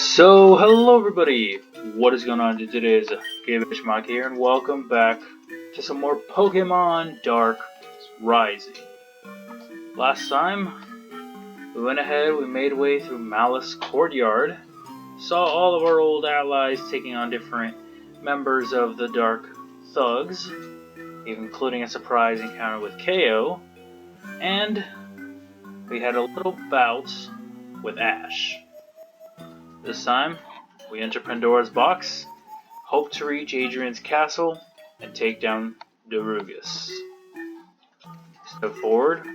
So, hello everybody! What is going on? Today is Mike here, and welcome back to some more Pokemon Dark Rising. Last time, we went ahead, we made way through Malice Courtyard, saw all of our old allies taking on different members of the Dark Thugs, even including a surprise encounter with KO, and we had a little bout with Ash. This time, we enter Pandora's box, hope to reach Adrian's castle, and take down Darugis. Step forward,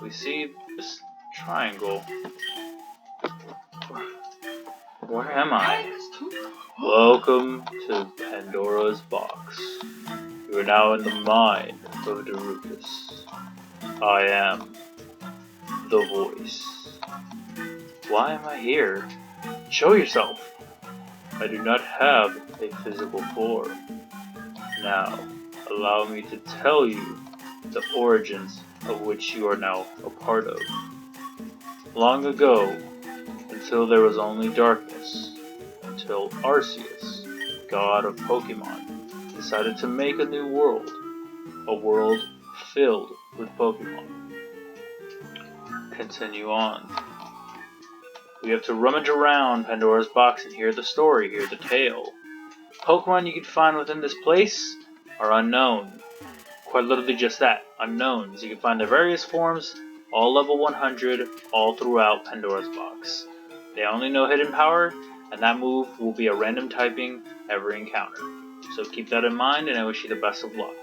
we see this triangle. Where am I? Welcome to Pandora's box. You are now in the mind of Darugis. I am the voice. Why am I here? Show yourself! I do not have a physical form. Now, allow me to tell you the origins of which you are now a part of. Long ago, until there was only darkness, until Arceus, god of Pokemon, decided to make a new world. A world filled with Pokemon. Continue on. We have to rummage around Pandora's box and hear the story, hear the tale. Pokemon you can find within this place are unknown. Quite literally just that, unknowns. You can find their various forms, all level 100, all throughout Pandora's box. They only know hidden power, and that move will be a random typing every encounter. So keep that in mind, and I wish you the best of luck.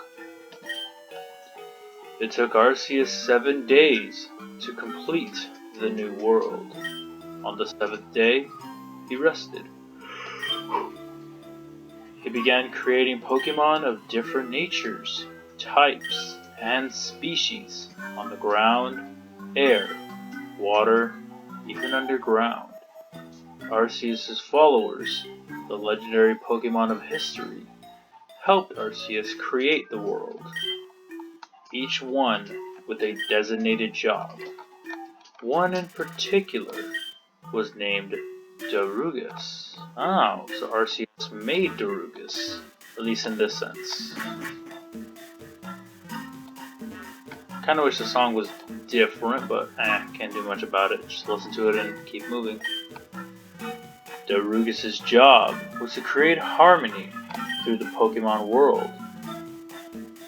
It took Arceus 7 days to complete the new world. On the 7th day, he rested. He began creating Pokemon of different natures, types, and species on the ground, air, water, even underground. Arceus' followers, the legendary Pokemon of history, helped Arceus create the world, each one with a designated job. One in particular was named Darugis. Oh, so Arceus made Darugis, at least in this sense. Kinda wish the song was different, but can't do much about it. Just listen to it and keep moving. Darugis' job was to create harmony through the Pokemon world.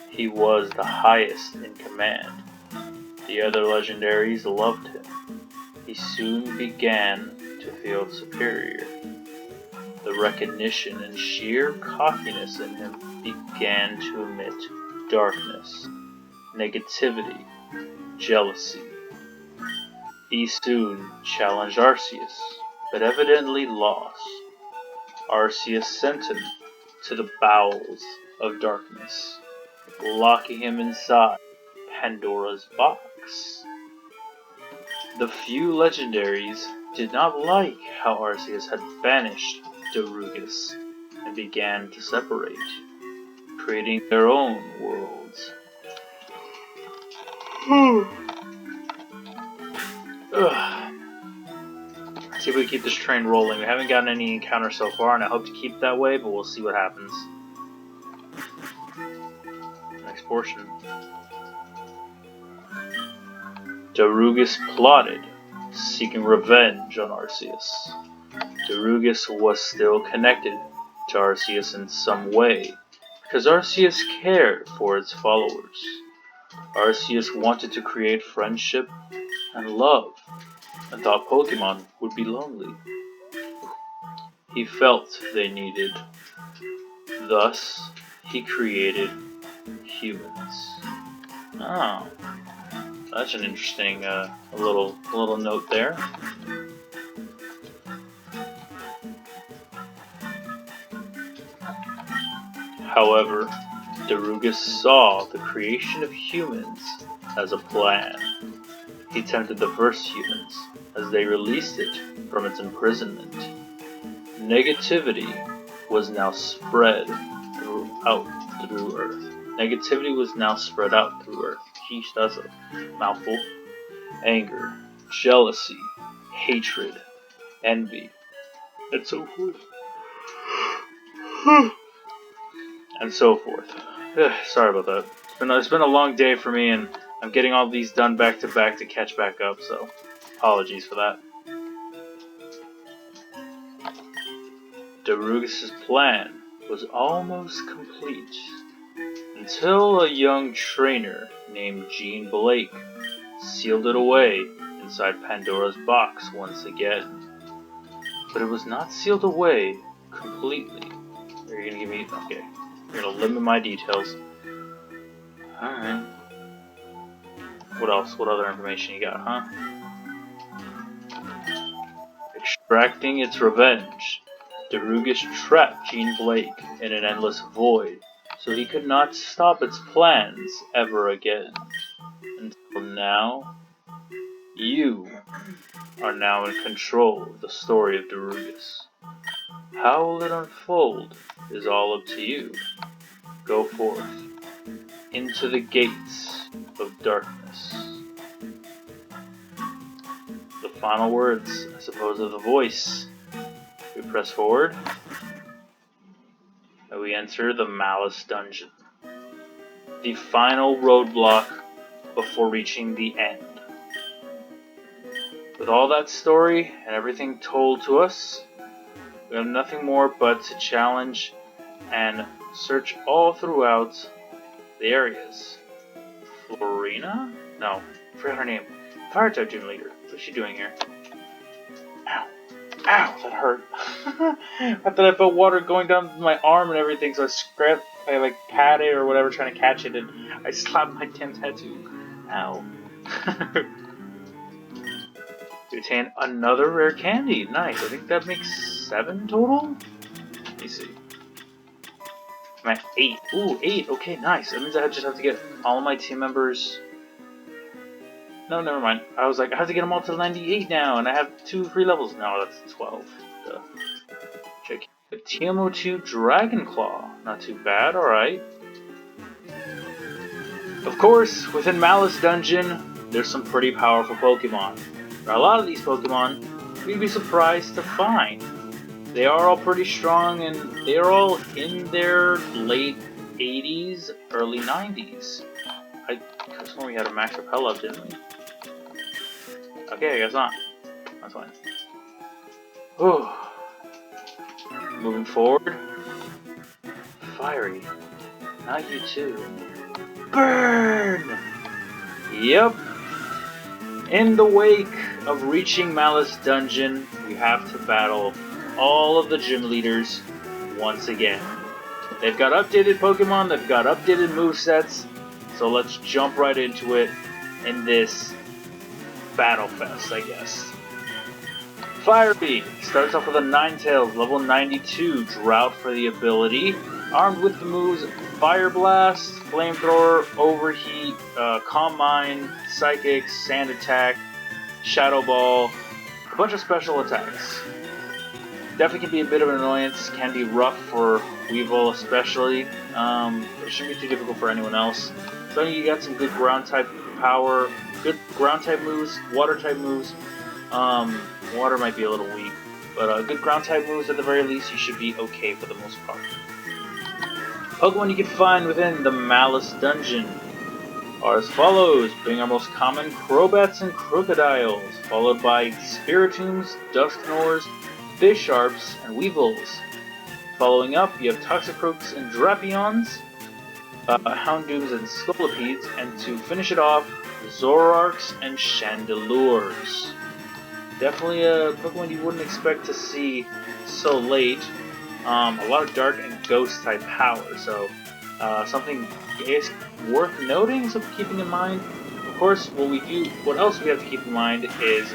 He was the highest in command. The other legendaries loved him. He soon began to feel superior. The recognition and sheer cockiness in him began to emit darkness, negativity, jealousy. He soon challenged Arceus, but evidently lost. Arceus sent him to the bowels of darkness, locking him inside Pandora's box. The few legendaries did not like how Arceus had banished Darugis and began to separate, creating their own worlds. Let's see if we keep this train rolling. We haven't gotten any encounters so far, and I hope to keep that way, but we'll see what happens. Next portion. Darugis plotted, seeking revenge on Arceus. Darugis was still connected to Arceus in some way, because Arceus cared for its followers. Arceus wanted to create friendship and love, and thought Pokemon would be lonely. He felt they needed. Thus, he created humans. Oh. That's an interesting little note there. However, Darugis saw the creation of humans as a plan. He tempted the first humans as they released it from its imprisonment. Negativity was now spread through Earth. Negativity was now spread out through Earth. Jeez, that's a mouthful. Anger, jealousy, hatred, envy, and so forth. And so forth. Sorry about that. It's been a long day for me, and I'm getting all these done back to back to catch back up, so apologies for that. Darugis' plan was almost complete until a young trainer named Jean Blake sealed it away inside Pandora's box once again. But it was not sealed away completely. Are you gonna give me... Okay. You're gonna limit my details. Alright. What else? What other information you got, huh? Extracting its revenge, Darugis trapped Jean Blake in an endless void, so he could not stop its plans ever again. Until now, you are now in control of the story of Darugis. How will it unfold is all up to you. Go forth into the gates of darkness. The final words, I suppose, of the voice. We press forward, and we enter the Malice Dungeon. The final roadblock before reaching the end. With all that story and everything told to us, we have nothing more but to challenge and search all throughout the areas. Florina? No, I forgot her name. Fire type gym leader. What's she doing here? Ow. Ow, that hurt. I thought I felt water going down my arm and everything, so I like pat it or whatever trying to catch it, and I slapped my damn tattoo. Ow. To attain another rare candy. Nice. I think that makes 7 total? Let me see. I'm at 8. Ooh, 8. Okay, nice. That means I just have to get all of my team members... No, never mind. I was like, I have to get them all to 98 now, and I have 2 free levels. No, that's 12. Duh. Check. TMO2 Dragon Claw. Not too bad, alright. Of course, within Malice Dungeon, there's some pretty powerful Pokemon. There are a lot of these Pokemon you'd be surprised to find. They are all pretty strong, and they are all in their late 80s, early 90s. I could have sworn we had a max repel up, didn't we? Okay, I guess not. That's fine. Whew. Moving forward. Fiery. Not you too. Burn! Yep. In the wake of reaching Malice Dungeon, we have to battle all of the gym leaders once again. They've got updated Pokemon, they've got updated movesets, so let's jump right into it in this Battle Fest, I guess. Fire Beam starts off with a Ninetales, level 92, Drought for the ability, armed with the moves Fire Blast, Flamethrower, Overheat, Calm Mind, Psychic, Sand Attack, Shadow Ball, a bunch of special attacks. Definitely can be a bit of an annoyance, can be rough for Weevil especially. It shouldn't be too difficult for anyone else. So you got some good ground type power, good ground type moves, water type moves. Water might be a little weak, but good ground type moves at the very least, you should be okay for the most part. Pokemon you can find within the Malice Dungeon are as follows, being our most common Crobats and Crocodiles, followed by Spiritombs, Dusknors, Bisharps, and Weevils. Following up, you have Toxicroaks and Drapions, Houndooms and Scolipeds, and to finish it off, Zoroarks and Chandelures. Definitely a Pokemon you wouldn't expect to see so late. A lot of Dark and Ghost type power, so something is worth noting, so keeping in mind. Of course, what else we have to keep in mind is,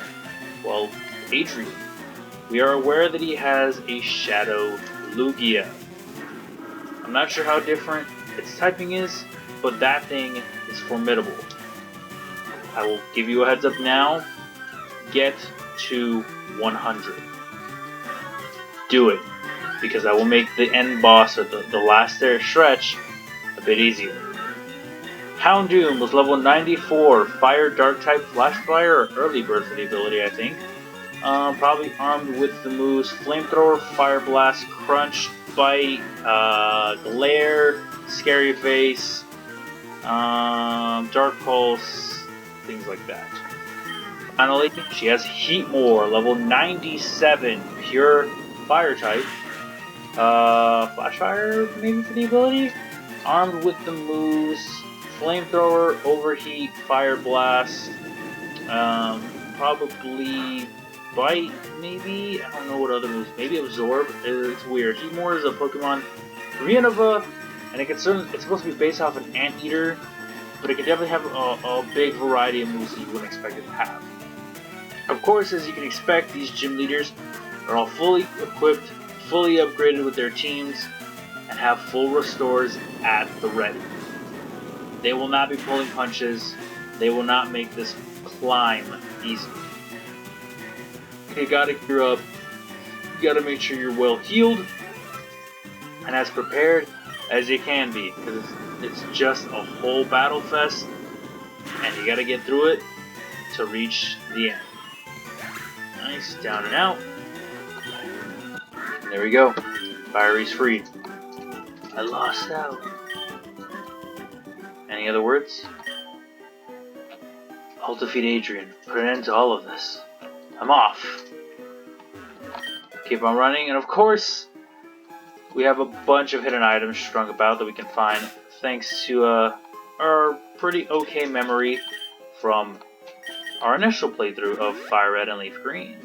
well, Adrian. We are aware that he has a Shadow Lugia. I'm not sure how different its typing is, but that thing is formidable. I will give you a heads up now. Get to 100. Do it, because that will make the end boss, or the last stretch, a bit easier. Houndoom was level 94, Fire Dark type Flash Fire, or Early Bird for the ability, I think. Probably armed with the moves Flamethrower, Fire Blast, Crunch, Bite, Glare, Scary Face, Dark Pulse, things like that. Finally, she has Heatmore, level 97, pure Fire type. Flash Fire, maybe for the ability? Armed with the moves Flamethrower, Overheat, Fire Blast, probably Bite, maybe? I don't know what other moves. Maybe Absorb. It's weird. Heatmore is a Pokemon Renova, and it's supposed to be based off an Anteater, but it can definitely have a big variety of moves that you wouldn't expect it to have. Of course, as you can expect, these gym leaders are all fully equipped, fully upgraded with their teams, and have full restores at the ready. They will not be pulling punches. They will not make this climb easy. You gotta gear up. You gotta make sure you're well healed and as prepared as you can be, because it's just a whole battle fest, and you gotta get through it to reach the end. Nice, down and out. There we go. Fiery's freed. I lost out. Any other words? I'll defeat Adrian. Put an end to all of this. I'm off. Keep on running, and of course, we have a bunch of hidden items strung about that we can find thanks to our pretty okay memory from our initial playthrough of Fire Red and Leaf Green.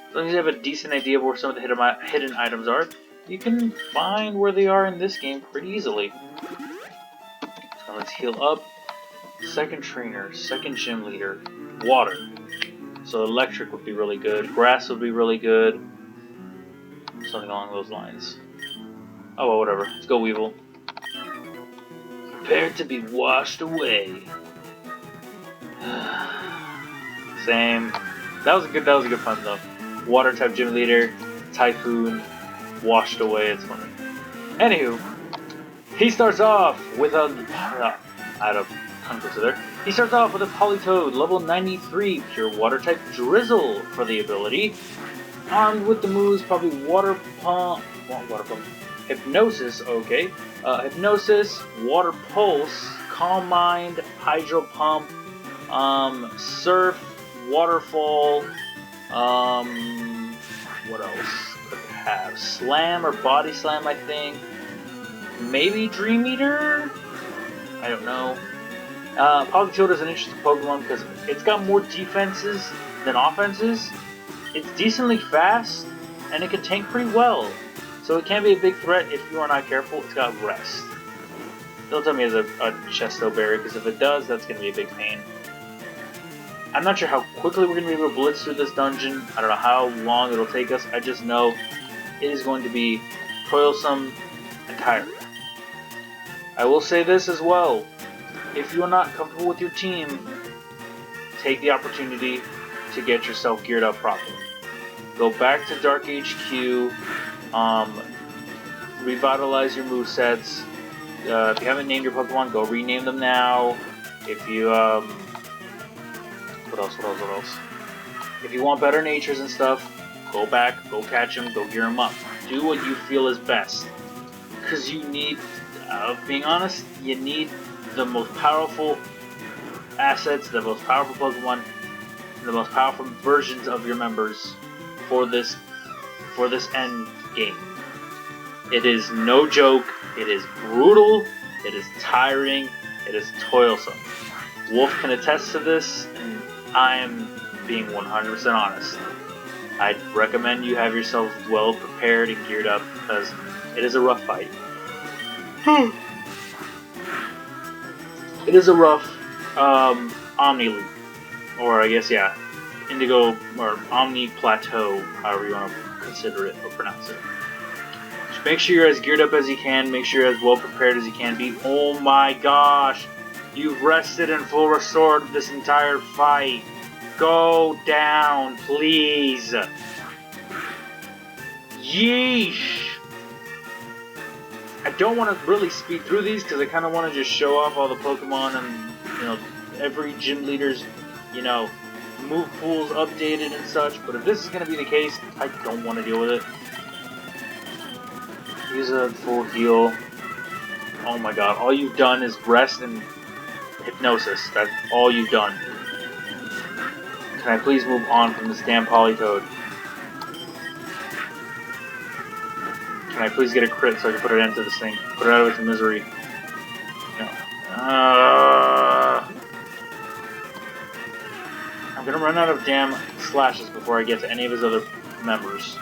As long as you have a decent idea of where some of the hidden items are, you can find where they are in this game pretty easily. So let's heal up. Second trainer, second gym leader, water. So electric would be really good, grass would be really good, something along those lines. Oh well, whatever. Let's go, Weevil. Prepare to be washed away. Same. That was a good fun though. Water type gym leader, Typhoon, washed away. It's funny. Anywho, he starts off with a I had a tongue twister there. He starts off with a Politoed, level 93, pure water type Drizzle for the ability. Armed with the moves, probably Water Pump, Hypnosis, okay. Hypnosis, Water Pulse, Calm Mind, Hydro Pump, Surf, Waterfall, what else could it have? Slam or Body Slam, I think. Maybe Dream Eater? I don't know. Politoed is an interesting Pokemon because it's got more defenses than offenses. It's decently fast, and it can tank pretty well. So it can be a big threat if you are not careful. It's got Rest. Don't tell me it's a Chesto Berry, because if it does, that's going to be a big pain. I'm not sure how quickly we're going to be able to blitz through this dungeon. I don't know how long it'll take us. I just know it is going to be toilsome and tiring. I will say this as well. If you are not comfortable with your team, take the opportunity to get yourself geared up properly. Go back to Dark HQ, revitalize your movesets. If you haven't named your Pokemon, go rename them now. If you, what else? If you want better natures and stuff, go back, go catch them, go gear them up. Do what you feel is best. Because you need, being honest, you need the most powerful assets, the most powerful Pokemon, the most powerful versions of your members for this end game. It is no joke, it is brutal, it is tiring, it is toilsome. Wolf can attest to this, and I am being 100% honest. I'd recommend you have yourself well prepared and geared up, because it is a rough fight. It is a rough Omni League, or I guess, yeah, Indigo, or Omni Plateau, however you want to consider it or pronounce it. Just make sure you're as geared up as you can, make sure you're as well prepared as you can be. Oh my gosh, you've rested and full restored this entire fight. Go down, please. Yeesh. I don't want to really speed through these because I kind of want to just show off all the Pokemon and, every gym leader's, move pools updated and such, but if this is going to be the case, I don't want to deal with it. Use a full heal. Oh my god, all you've done is rest and hypnosis. That's all you've done. Can I please move on from this damn Polytoad? Can I please get a crit so I can put it into this thing? Put it out of its misery. No. I'm gonna run out of damn slashes before I get to any of his other members.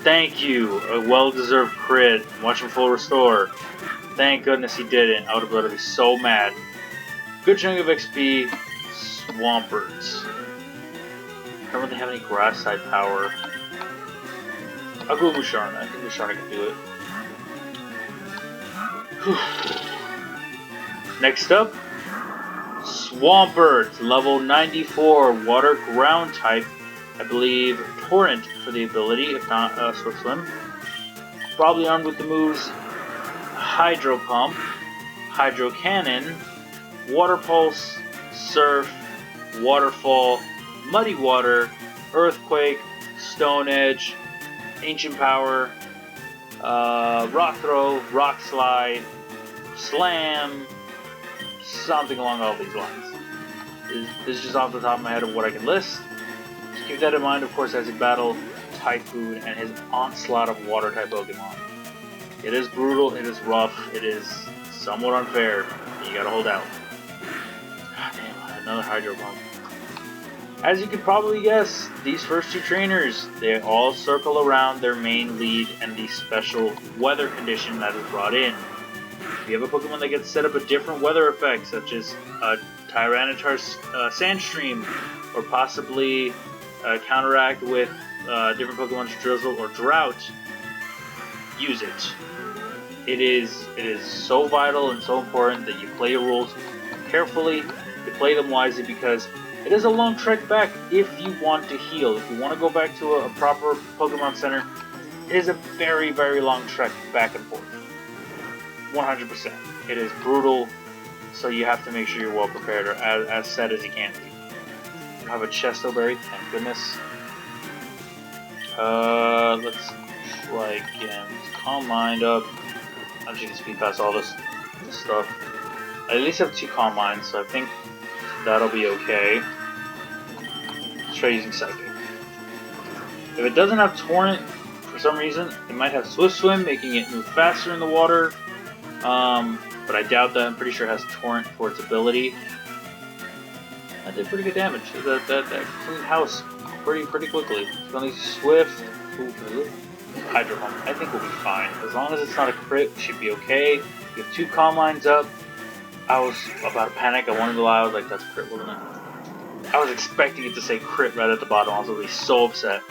Thank you! A well-deserved crit. Watch him full restore. Thank goodness he didn't. I would have been so mad. Good chunk of XP. Swampert. I don't really have any grass type power. I'll go with Musharna. I think Musharna can do it. Whew. Next up, Swampert, level 94, water ground type. I believe Torrent for the ability, if not Swift Swim. Probably armed with the moves Hydro Pump, Hydro Cannon, Water Pulse, Surf, Waterfall, Muddy Water, Earthquake, Stone Edge, Ancient Power, Rock Throw, Rock Slide, Slam, something along all these lines. This is just off the top of my head of what I can list. Just keep that in mind, of course, as you battle Typhoon and his onslaught of water-type Pokemon. It is brutal, it is rough, it is somewhat unfair. You gotta hold out. God damn, another Hydro Pump. As you can probably guess, these first two trainers, they all circle around their main lead and the special weather condition that is brought in. If you have a Pokemon that gets set up a different weather effect, such as a Tyranitar Sandstream, or possibly counteract with different Pokemon's Drizzle or Drought, use it. It is so vital and so important that you play your rules carefully, you play them wisely, because it is a long trek back if you want to heal. If you want to go back to a proper Pokemon Center, it is a very, very long trek back and forth. 100%. It is brutal, so you have to make sure you're well prepared, or as set as you can be. I have a Chesto Berry, thank goodness. Let's try again. Let's Calm Mind up. I'm just gonna speed past all this stuff. I at least have 2 Calm Minds, so I think that'll be okay. Let's try using Psychic. If it doesn't have Torrent, for some reason, it might have Swift Swim, making it move faster in the water. But I doubt that. I'm pretty sure it has Torrent for its ability. That did pretty good damage. That cleaned house pretty quickly. It's gonna be Swift. Hydro Pump. I think we'll be fine. As long as it's not a crit, we should be okay. We have 2 Calm Minds up. I was about to panic. I wanted to lie. I was like, that's crit, wasn't it? I was expecting it to say crit right at the bottom. I was really so upset.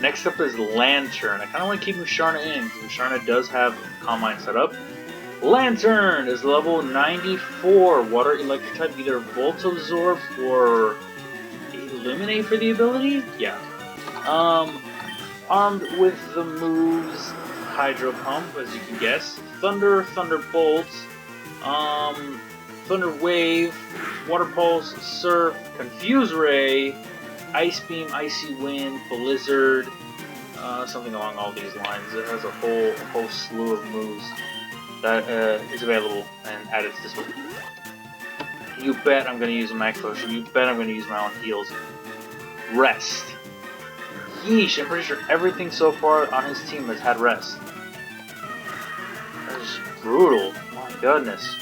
Next up is Lantern. I kind of want to keep Musharna in, because Musharna does have Calm Mind set up. Lantern is level 94. Water Electric type, either Volt Absorb or Illuminate for the ability? Yeah. Armed with the moves Hydro Pump, as you can guess. Thunder, Thunderbolt, Thunder Wave, Water Pulse, Surf, Confuse Ray, Ice Beam, Icy Wind, Blizzard, something along all these lines. It has a whole slew of moves that is available and added to this one. You bet I'm going to use a Max Potion. You bet I'm going to use my own heals. Rest. Yeesh, I'm pretty sure everything so far on his team has had rest. That is brutal. My goodness.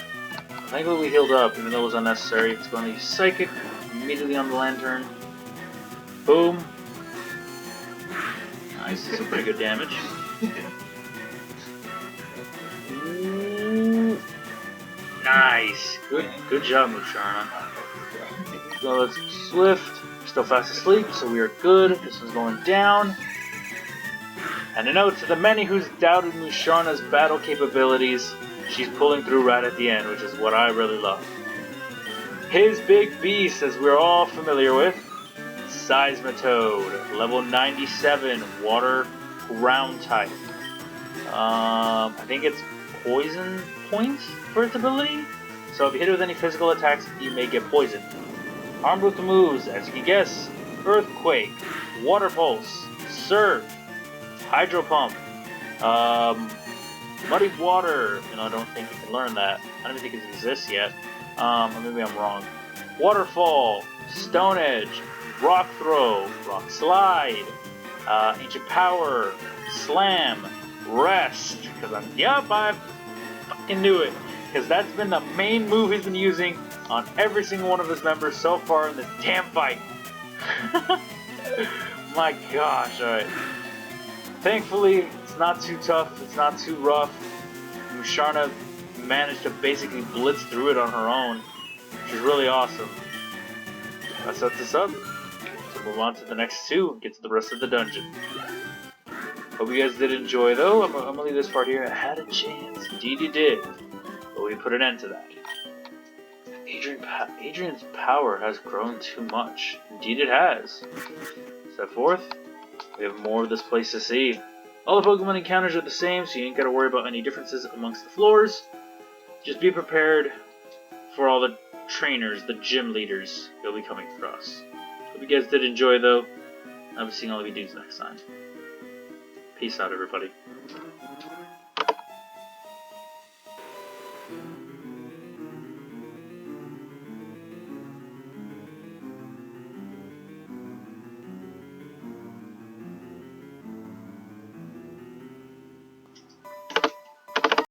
Thankfully we healed up, even though it was unnecessary. It's going to use Psychic immediately on the Lantern. Boom. Nice, this is pretty good damage. Ooh. Nice. Good job, Musharna. So let's Swift. Still fast asleep, so we are good. This one's going down. And a note to the many who's doubted Musharna's battle capabilities, she's pulling through right at the end, which is what I really love. His big beast, as we're all familiar with, Seismitoad, level 97, water ground type. I think it's poison points for its ability, So if you hit it with any physical attacks, you may get poisoned. Armed with the moves, as you can guess, Earthquake, Water Pulse, Surf, Hydro Pump, Muddy Water. I don't think you can learn that. I don't even think it exists yet. Or maybe I'm wrong. Waterfall, Stone Edge, Rock Throw, Rock Slide, Ancient Power, Slam, Rest. Because I fucking knew it. Because that's been the main move he's been using on every single one of his members so far in this damn fight. My gosh, alright. Thankfully, it's not too tough, it's not too rough. Musharna managed to basically blitz through it on her own, which is really awesome. That sets us up to move on to the next two and get to the rest of the dungeon. Hope you guys did enjoy, though. I'm gonna leave this part here. I had a chance. Indeed you did. But we put an end to that. Adrian's power has grown too much. Indeed it has. Step forth. We have more of this place to see. All the Pokemon encounters are the same, so you ain't gotta worry about any differences amongst the floors. Just be prepared for all the trainers, the gym leaders you'll be coming across. Hope you guys did enjoy, though. I'll be seeing all of you dudes next time. Peace out, everybody.